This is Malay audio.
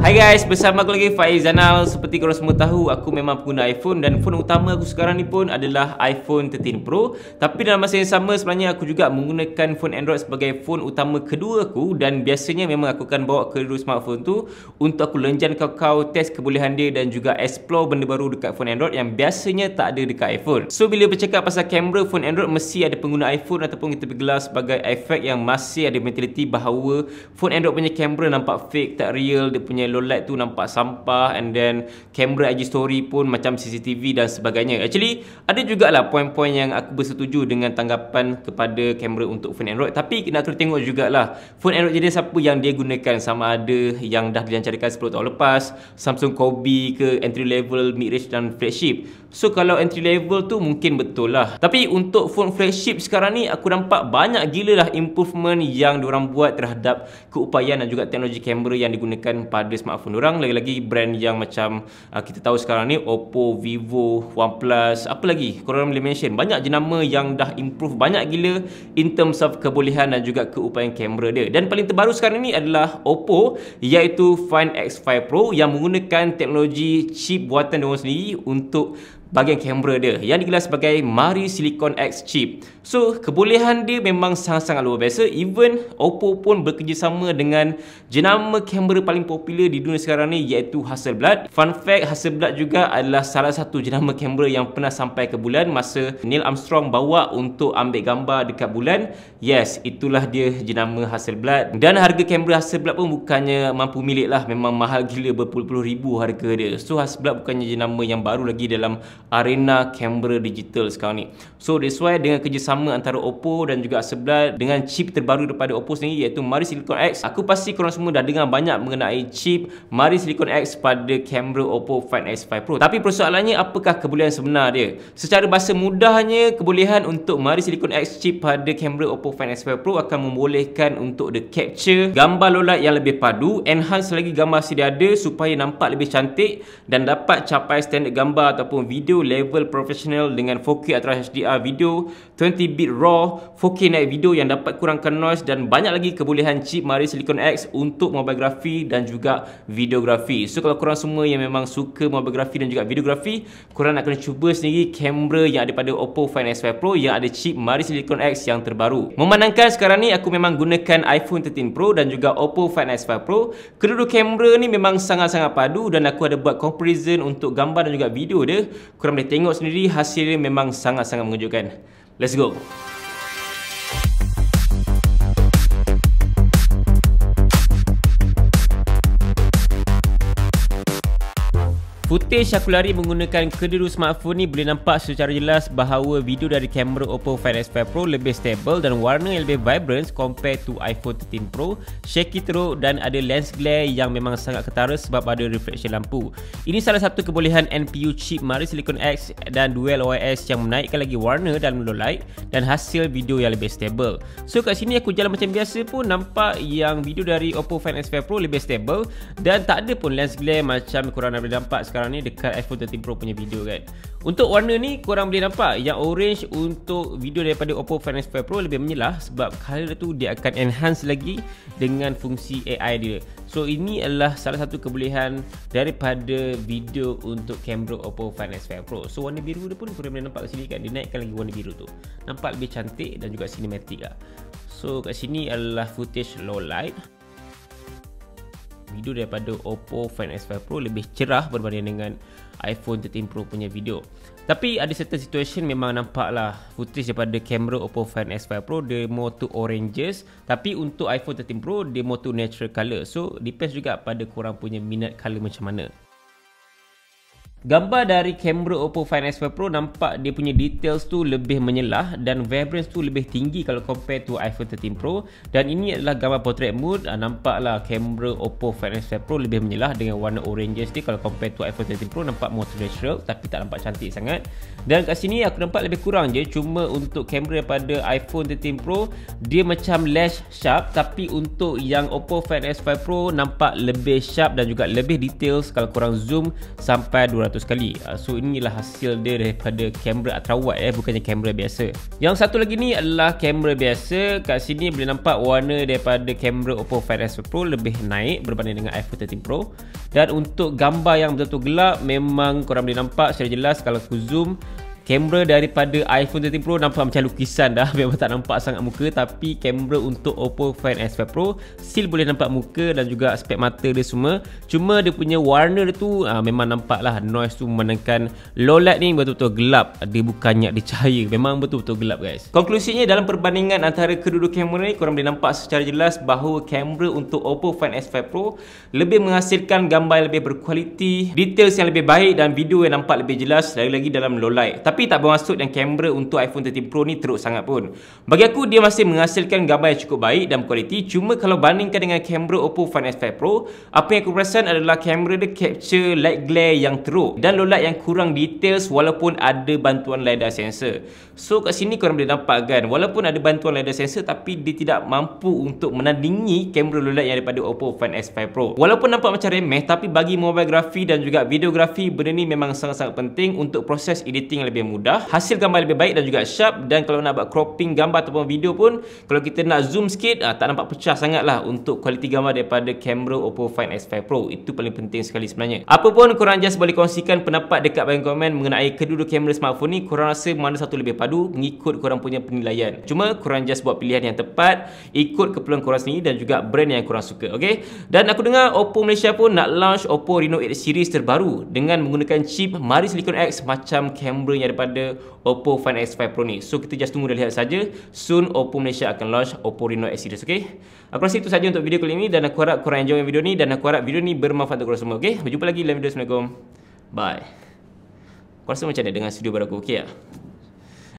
Hai guys, bersama aku lagi Faiz Zanal. Seperti korang semua tahu, aku memang pengguna iPhone dan phone utama aku sekarang ni pun adalah iPhone 13 Pro. Tapi dalam masa yang sama sebenarnya aku juga menggunakan phone Android sebagai phone utama kedua aku, dan biasanya memang aku akan bawa kedua smartphone tu untuk aku lenjan kau test kebolehan dia dan juga explore benda baru dekat phone Android yang biasanya tak ada dekat iPhone. So bila bercakap pasal kamera phone Android, mesti ada pengguna iPhone ataupun kita bergelar sebagai efek yang masih ada mentaliti bahawa phone Android punya kamera nampak fake, tak real, dia punya low light tu nampak sampah, and then kamera IG story pun macam CCTV dan sebagainya. Actually ada jugalah poin-poin yang aku bersetuju dengan tanggapan kepada kamera untuk phone Android, tapi nak kena tengok jugalah phone Android jenis apa yang dia gunakan, sama ada yang dah dilancarkan 10 tahun lepas, Samsung Kobe ke, entry level, mid range dan flagship. So kalau entry level tu mungkin betul lah, tapi untuk phone flagship sekarang ni aku nampak banyak gila lah improvement yang diorang buat terhadap keupayaan dan juga teknologi kamera yang digunakan pada smartphone orang. Lagi-lagi brand yang macam kita tahu sekarang ni, Oppo, Vivo, OnePlus, apa lagi korang boleh mention, banyak jenama yang dah improve banyak gila in terms of kebolehan dan juga keupayaan kamera dia. Dan paling terbaru sekarang ni adalah Oppo, iaitu Find X5 Pro yang menggunakan teknologi chip buatan diorang sendiri untuk bahagian kamera dia yang digelar sebagai Mari Silicon X chip. So kebolehan dia memang sangat-sangat luar biasa. Even Oppo pun bekerjasama dengan jenama kamera paling popular di dunia sekarang ni, iaitu Hasselblad. Fun fact, Hasselblad juga adalah salah satu jenama kamera yang pernah sampai ke bulan masa Neil Armstrong bawa untuk ambil gambar dekat bulan. Yes, itulah dia jenama Hasselblad. Dan harga kamera Hasselblad pun bukannya mampu milik lah, memang mahal gila, berpuluh-puluh ribu harga dia. So Hasselblad bukannya jenama yang baru lagi dalam arena kamera digital sekarang ni. So that's why dengan kerjasama antara Oppo dan juga Hasselblad dengan chip terbaru daripada Oppo sendiri, iaitu Mari Silicon X, aku pasti korang semua dah dengar banyak mengenai chip Mari Silicon X pada kamera Oppo Find X5 Pro. Tapi persoalannya, apakah kebolehan sebenar dia? Secara bahasa mudahnya, kebolehan untuk Mari Silicon X chip pada kamera Oppo Find X5 Pro akan membolehkan untuk the capture gambar low light yang lebih padu, enhance lagi gambar sedia ada supaya nampak lebih cantik, dan dapat capai standard gambar ataupun video level profesional dengan 4K Ultra HDR video, 20-bit RAW, 4K night video yang dapat kurangkan noise, dan banyak lagi kebolehan chip Mari Silicon X untuk mobilografi dan juga videografi. So kalau korang semua yang memang suka mobilografi dan juga videografi, korang nak kena cuba sendiri kamera yang ada pada Oppo Find X5 Pro yang ada chip Mari Silicon X yang terbaru. Memandangkan sekarang ni aku memang gunakan iPhone 13 Pro dan juga Oppo Find X5 Pro, kedua-dua kamera ni memang sangat-sangat padu, dan aku ada buat comparison untuk gambar dan juga video dia. Korang boleh tengok sendiri, hasilnya memang sangat-sangat mengejutkan. Let's go. Footage aku lari menggunakan kedua smartphone ni boleh nampak secara jelas bahawa video dari kamera Oppo Find X5 Pro lebih stable dan warna yang lebih vibrant compare to iPhone 13 Pro, shaky teruk, dan ada lens glare yang memang sangat ketara sebab ada reflection lampu. Ini salah satu kebolehan NPU chip Mari Silicon X dan Dual OIS yang menaikkan lagi warna dalam low light dan hasil video yang lebih stable. So kat sini aku jalan macam biasa pun nampak yang video dari Oppo Find X5 Pro lebih stable dan tak ada pun lens glare macam korang boleh nampak sekarang ni dekat iPhone 13 Pro punya video kan. Untuk warna ni korang boleh nampak yang orange untuk video daripada Oppo Find X5 Pro lebih menyelah sebab color tu dia akan enhance lagi dengan fungsi AI dia. So ini adalah salah satu kebolehan daripada video untuk kamera Oppo Find X5 Pro. So warna biru dia pun korang boleh nampak kat sini kan, dia naikkan lagi warna biru tu, nampak lebih cantik dan juga cinematic lah. So kat sini adalah footage low light. Video daripada Oppo Find X5 Pro lebih cerah berbanding dengan iPhone 13 Pro punya video. Tapi ada certain situation memang nampaklah footage daripada kamera Oppo Find X5 Pro dia more to oranges, tapi untuk iPhone 13 Pro dia more to natural color. So depends juga pada korang punya minat color macam mana. Gambar dari kamera Oppo Find X5 Pro nampak dia punya details tu lebih menyelah dan vibrance tu lebih tinggi kalau compare to iPhone 13 Pro. Dan ini adalah gambar portrait mode. Nampaklah kamera Oppo Find X5 Pro lebih menyelah dengan warna oranges dia kalau compare to iPhone 13 Pro, nampak more natural tapi tak nampak cantik sangat. Dan kat sini aku nampak lebih kurang je, cuma untuk kamera daripada iPhone 13 Pro dia macam less sharp, tapi untuk yang Oppo Find X5 Pro nampak lebih sharp dan juga lebih details kalau korang zoom sampai 200%. kali. So inilah hasil dia daripada kamera ultra wide bukannya kamera biasa. Yang satu lagi ni adalah kamera biasa. Kat sini boleh nampak warna daripada kamera Oppo Find S5 Pro lebih naik berbanding dengan iPhone 13 Pro. Dan untuk gambar yang betul-betul gelap, memang korang boleh nampak secara jelas kalau aku zoom, kamera daripada iPhone 13 Pro nampak macam lukisan dah. Memang tak nampak sangat muka. Tapi kamera untuk Oppo Find S5 Pro still boleh nampak muka dan juga spek mata dia semua. Cuma dia punya warna dia tu memang nampak lah noise tu memandangkan low light ni betul-betul gelap. Dia bukannya ada cahaya, memang betul-betul gelap guys. Konklusinya dalam perbandingan antara kedua-dua kamera ni, korang boleh nampak secara jelas bahawa kamera untuk Oppo Find S5 Pro lebih menghasilkan gambar yang lebih berkualiti, details yang lebih baik dan video yang nampak lebih jelas lagi-lagi dalam low light. Tapi tak bermaksud yang kamera untuk iPhone 13 Pro ni teruk sangat pun. Bagi aku dia masih menghasilkan gambar yang cukup baik dan berkualiti. Cuma kalau bandingkan dengan kamera Oppo Find S5 Pro, apa yang aku perasan adalah kamera dia capture light glare yang teruk dan low light yang kurang details walaupun ada bantuan LiDAR sensor. So kat sini korang boleh nampak kan, walaupun ada bantuan LiDAR sensor tapi dia tidak mampu untuk menandingi kamera low light yang daripada Oppo Find S5 Pro. Walaupun nampak macam remeh, tapi bagi mobilografi dan juga videografi, benda ni memang sangat-sangat penting untuk proses editing yang lebih mudah, hasil gambar lebih baik dan juga sharp. Dan kalau nak buat cropping gambar ataupun video pun, kalau kita nak zoom sikit, tak nampak pecah sangat lah untuk kualiti gambar daripada kamera Oppo Find S5 Pro. Itu paling penting sekali sebenarnya. Apapun, korang just boleh kongsikan pendapat dekat bahagian komen mengenai kedua-dua kamera smartphone ni. Korang rasa mana satu lebih padu mengikut korang punya penilaian. Cuma korang just buat pilihan yang tepat ikut keperluan korang sendiri dan juga brand yang korang suka. Okay? Dan aku dengar Oppo Malaysia pun nak launch Oppo Reno 8 series terbaru dengan menggunakan chip Mari Silicon X macam kamera yang daripada Oppo Find S5 Pro ni. So kita just tunggu dan lihat saja. Soon Oppo Malaysia akan launch Oppo Reno 8 series. Okay? Aku rasa itu saja untuk video kali ini dan aku harap korang enjoy video ni dan aku harap video ni bermanfaat untuk korang semua. Okay? Berjumpa lagi dalam video. Assalamualaikum. Bye. Kau rasa macam mana dengan studio baru aku? Okay tak?